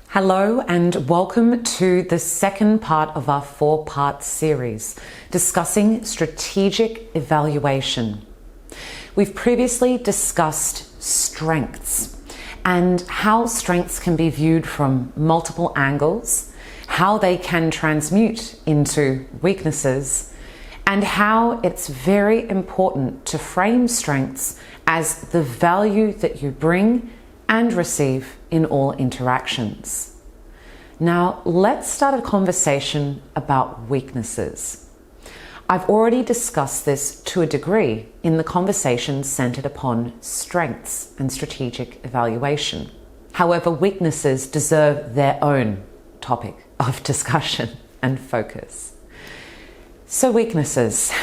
Hello and welcome to the second part of our 4-part series discussing strategic evaluation. We've previously discussed strengths and how strengths can be viewed from multiple angles, how they can transmute into weaknesses, and how it's very important to frame strengths as the value that you bring and receive in all interactions. Now, let's start a conversation about weaknesses. I've already discussed this to a degree in the conversation centered upon strengths and strategic evaluation. However, weaknesses deserve their own topic of discussion and focus. So weaknesses.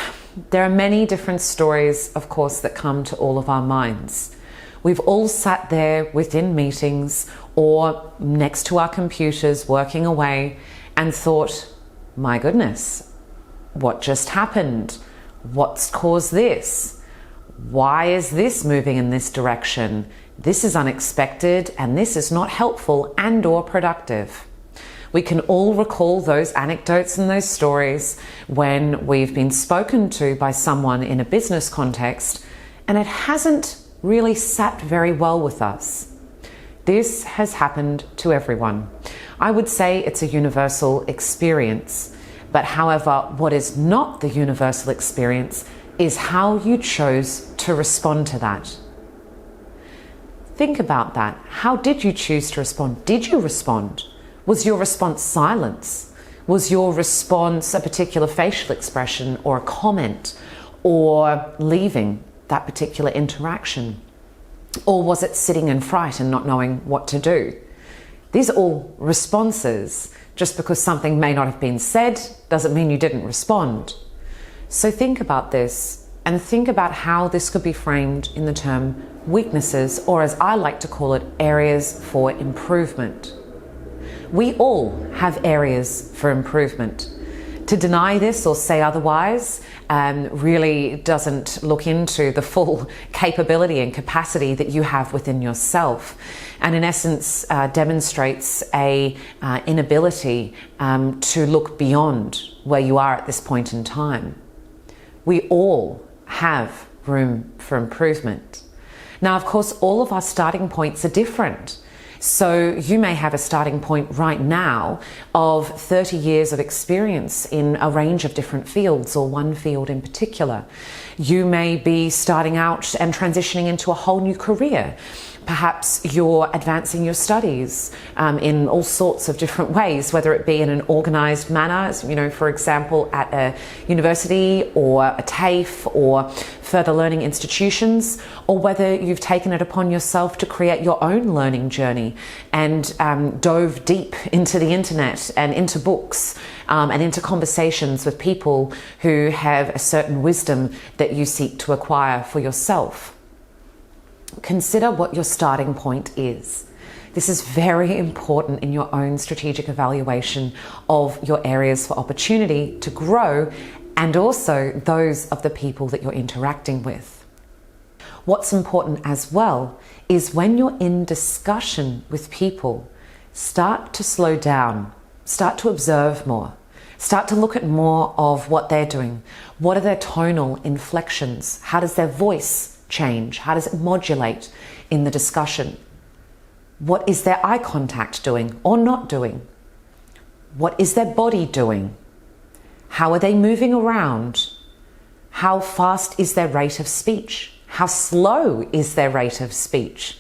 There are many different stories, of course, that come to all of our minds. We've all sat there within meetings or next to our computers working away and thought, my goodness, what just happened? What's caused this? Why is this moving in this direction? This is unexpected and this is not helpful and or productive. We can all recall those anecdotes and those stories when we've been spoken to by someone in a business context and it hasn't really sat very well with us. This has happened to everyone. I would say it's a universal experience, but however, what is not the universal experience is how you chose to respond to that. Think about that. How did you choose to respond? Did you respond? Was your response silence? Was your response a particular facial expression or a comment or leaving that particular interaction? Or was it sitting in fright and not knowing what to do? These are all responses. Just because something may not have been said doesn't mean you didn't respond. So think about this and think about how this could be framed in the term weaknesses, or as I like to call it, areas for improvement. We all have areas for improvement. To deny this or say otherwise really doesn't look into the full capability and capacity that you have within yourself, and in essence demonstrates a inability to look beyond where you are at this point in time. We all have room for improvement. Now, of course, all of our starting points are different. So you may have a starting point right now of 30 years of experience in a range of different fields or one field in particular. You may be starting out and transitioning into a whole new career. Perhaps you're advancing your studies in all sorts of different ways, whether it be in an organized manner, for example, at a university or a TAFE or further learning institutions, or whether you've taken it upon yourself to create your own learning journey and dove deep into the internet and into books and into conversations with people who have a certain wisdom that you seek to acquire for yourself. Consider what your starting point is. This is very important in your own strategic evaluation of your areas for opportunity to grow and also those of the people that you're interacting with. What's important as well is when you're in discussion with people, start to slow down, start to observe more, start to look at more of what they're doing. What are their tonal inflections? How does their voice change? How does it modulate in the discussion? What is their eye contact doing or not doing? What is their body doing? How are they moving around? How fast is their rate of speech? How slow is their rate of speech?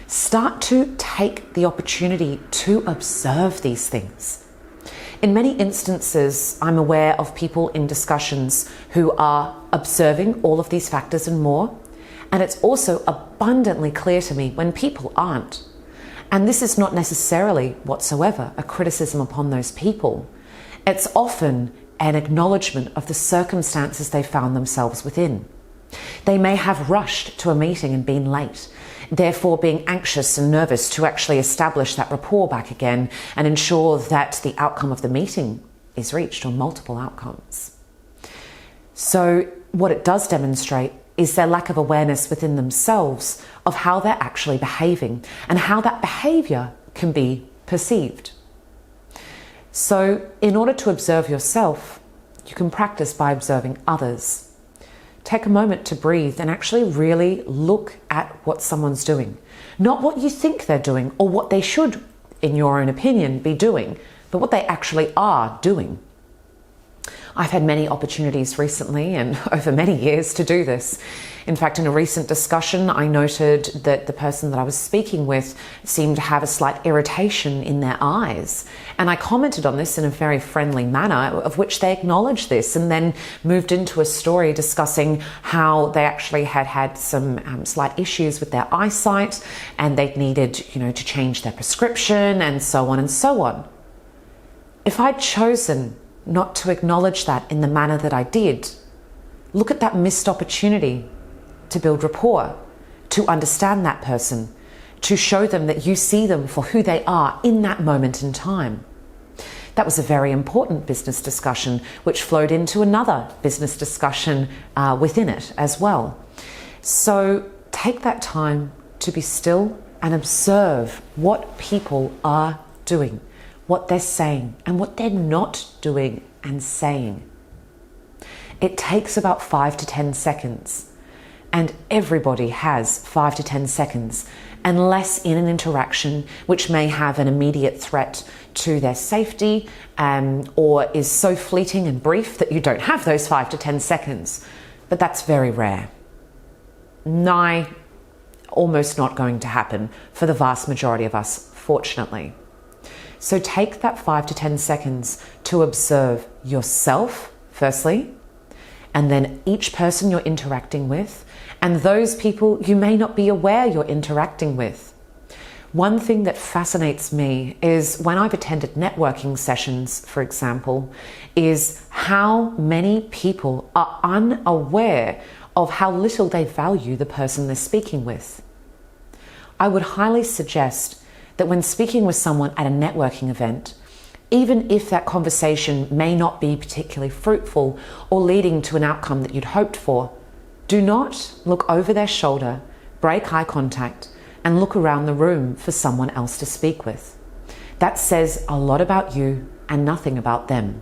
Start to take the opportunity to observe these things. In many instances, I'm aware of people in discussions who are observing all of these factors and more. And it's also abundantly clear to me when people aren't. And this is not necessarily whatsoever a criticism upon those people. It's often an acknowledgement of the circumstances they found themselves within. They may have rushed to a meeting and been late, therefore being anxious and nervous to actually establish that rapport back again and ensure that the outcome of the meeting is reached, or multiple outcomes. So what it does demonstrate is their lack of awareness within themselves of how they're actually behaving and how that behavior can be perceived. So in order to observe yourself, you can practice by observing others. Take a moment to breathe and actually really look at what someone's doing. Not what you think they're doing or what they should, in your own opinion, be doing, but what they actually are doing. I've had many opportunities recently and over many years to do this. In fact, in a recent discussion, I noted that the person that I was speaking with seemed to have a slight irritation in their eyes. And I commented on this in a very friendly manner, of which they acknowledged this, and then moved into a story discussing how they actually had some slight issues with their eyesight, and they needed, to change their prescription, and so on and so on. If I'd chosen not to acknowledge that in the manner that I did, look at that missed opportunity to build rapport, to understand that person, to show them that you see them for who they are in that moment in time. That was a very important business discussion, which flowed into another business discussion within it as well. So take that time to be still and observe what people are doing, what they're saying, and what they're not doing and saying. It takes about 5 to 10 seconds, and everybody has 5 to 10 seconds, unless in an interaction which may have an immediate threat to their safety, or is so fleeting and brief that you don't have those 5 to 10 seconds. But that's very rare. Almost not going to happen for the vast majority of us, fortunately. So take that 5 to 10 seconds to observe yourself, firstly, and then each person you're interacting with, and those people you may not be aware you're interacting with. One thing that fascinates me is when I've attended networking sessions, for example, is how many people are unaware of how little they value the person they're speaking with. I would highly suggest that when speaking with someone at a networking event, even if that conversation may not be particularly fruitful or leading to an outcome that you'd hoped for, do not look over their shoulder, break eye contact, and look around the room for someone else to speak with. That says a lot about you and nothing about them.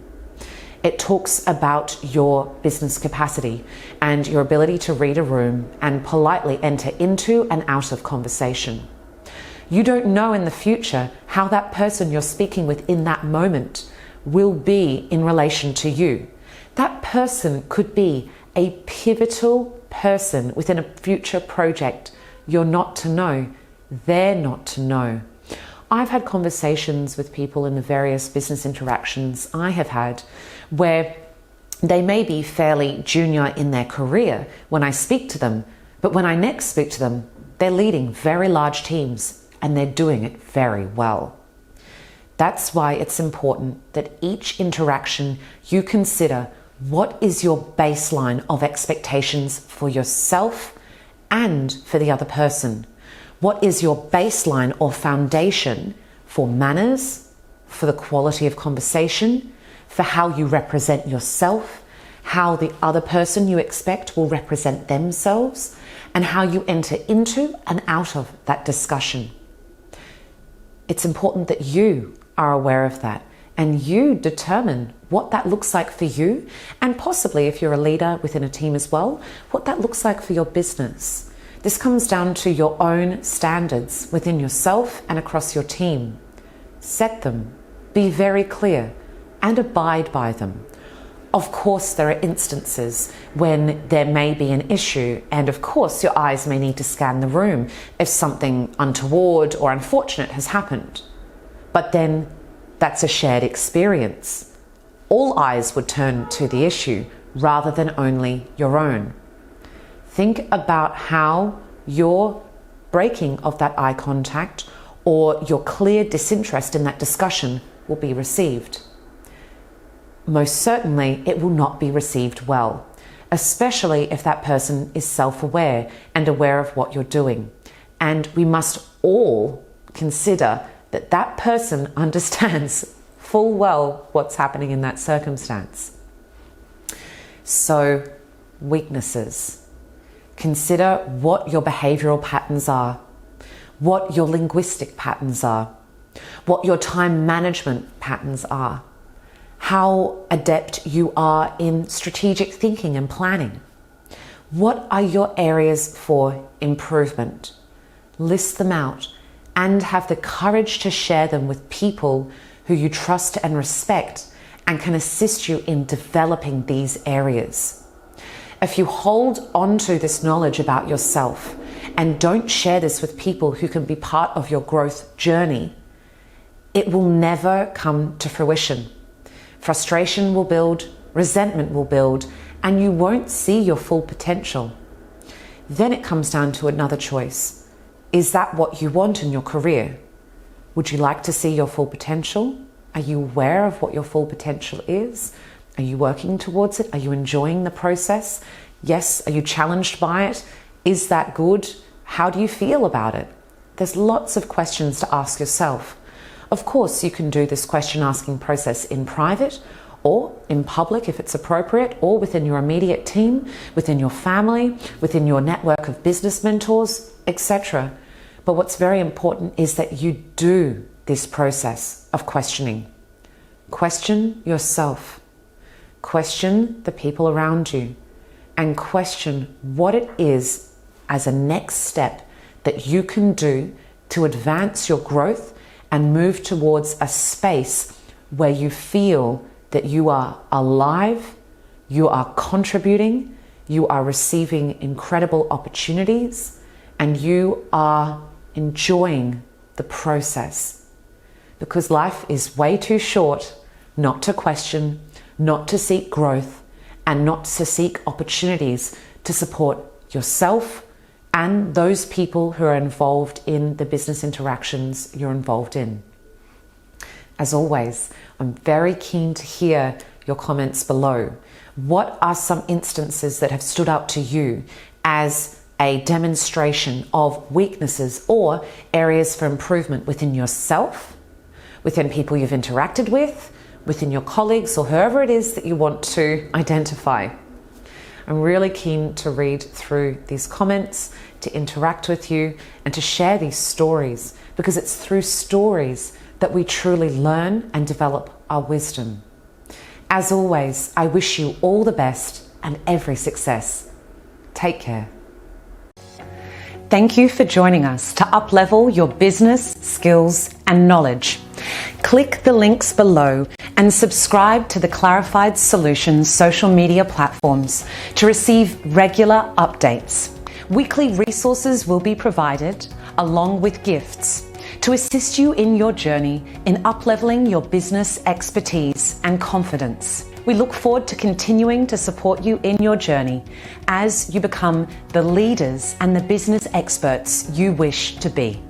It talks about your business capacity and your ability to read a room and politely enter into and out of conversation. You don't know in the future how that person you're speaking with in that moment will be in relation to you. That person could be a pivotal person within a future project. You're not to know. They're not to know. I've had conversations with people in the various business interactions I have had where they may be fairly junior in their career when I speak to them, but when I next speak to them, they're leading very large teams and they're doing it very well. That's why it's important that each interaction you consider what is your baseline of expectations for yourself and for the other person. What is your baseline or foundation for manners, for the quality of conversation, for how you represent yourself, how the other person you expect will represent themselves, and how you enter into and out of that discussion. It's important that you are aware of that and you determine what that looks like for you, and possibly, if you're a leader within a team as well, what that looks like for your business. This comes down to your own standards within yourself and across your team. Set them, be very clear, and abide by them. Of course, there are instances when there may be an issue, and of course your eyes may need to scan the room if something untoward or unfortunate has happened. But then that's a shared experience. All eyes would turn to the issue rather than only your own. Think about how your breaking of that eye contact or your clear disinterest in that discussion will be received. Most certainly, it will not be received well, especially if that person is self-aware and aware of what you're doing. And we must all consider that that person understands full well what's happening in that circumstance. So, weaknesses. Consider what your behavioral patterns are, what your linguistic patterns are, what your time management patterns are, how adept you are in strategic thinking and planning. What are your areas for improvement? List them out and have the courage to share them with people who you trust and respect and can assist you in developing these areas. If you hold on to this knowledge about yourself and don't share this with people who can be part of your growth journey, it will never come to fruition. Frustration will build, resentment will build, and you won't see your full potential. Then it comes down to another choice. Is that what you want in your career? Would you like to see your full potential? Are you aware of what your full potential is? Are you working towards it? Are you enjoying the process? Yes. Are you challenged by it? Is that good? How do you feel about it? There's lots of questions to ask yourself. Of course, you can do this question asking process in private or in public if it's appropriate, or within your immediate team, within your family, within your network of business mentors, etc. But what's very important is that you do this process of questioning. Question yourself. Question the people around you. And question what it is as a next step that you can do to advance your growth and move towards a space where you feel that you are alive, you are contributing, you are receiving incredible opportunities, and you are enjoying the process. Because life is way too short not to question, not to seek growth, and not to seek opportunities to support yourself and those people who are involved in the business interactions you're involved in. As always, I'm very keen to hear your comments below. What are some instances that have stood out to you as a demonstration of weaknesses or areas for improvement within yourself, within people you've interacted with, within your colleagues, or whoever it is that you want to identify? I'm really keen to read through these comments, to interact with you, and to share these stories, because it's through stories that we truly learn and develop our wisdom. As always, I wish you all the best and every success. Take care. Thank you for joining us to uplevel your business, skills, and knowledge. Click the links below and subscribe to the Clarified Solutions social media platforms to receive regular updates. Weekly resources will be provided along with gifts to assist you in your journey in upleveling your business expertise and confidence. We look forward to continuing to support you in your journey as you become the leaders and the business experts you wish to be.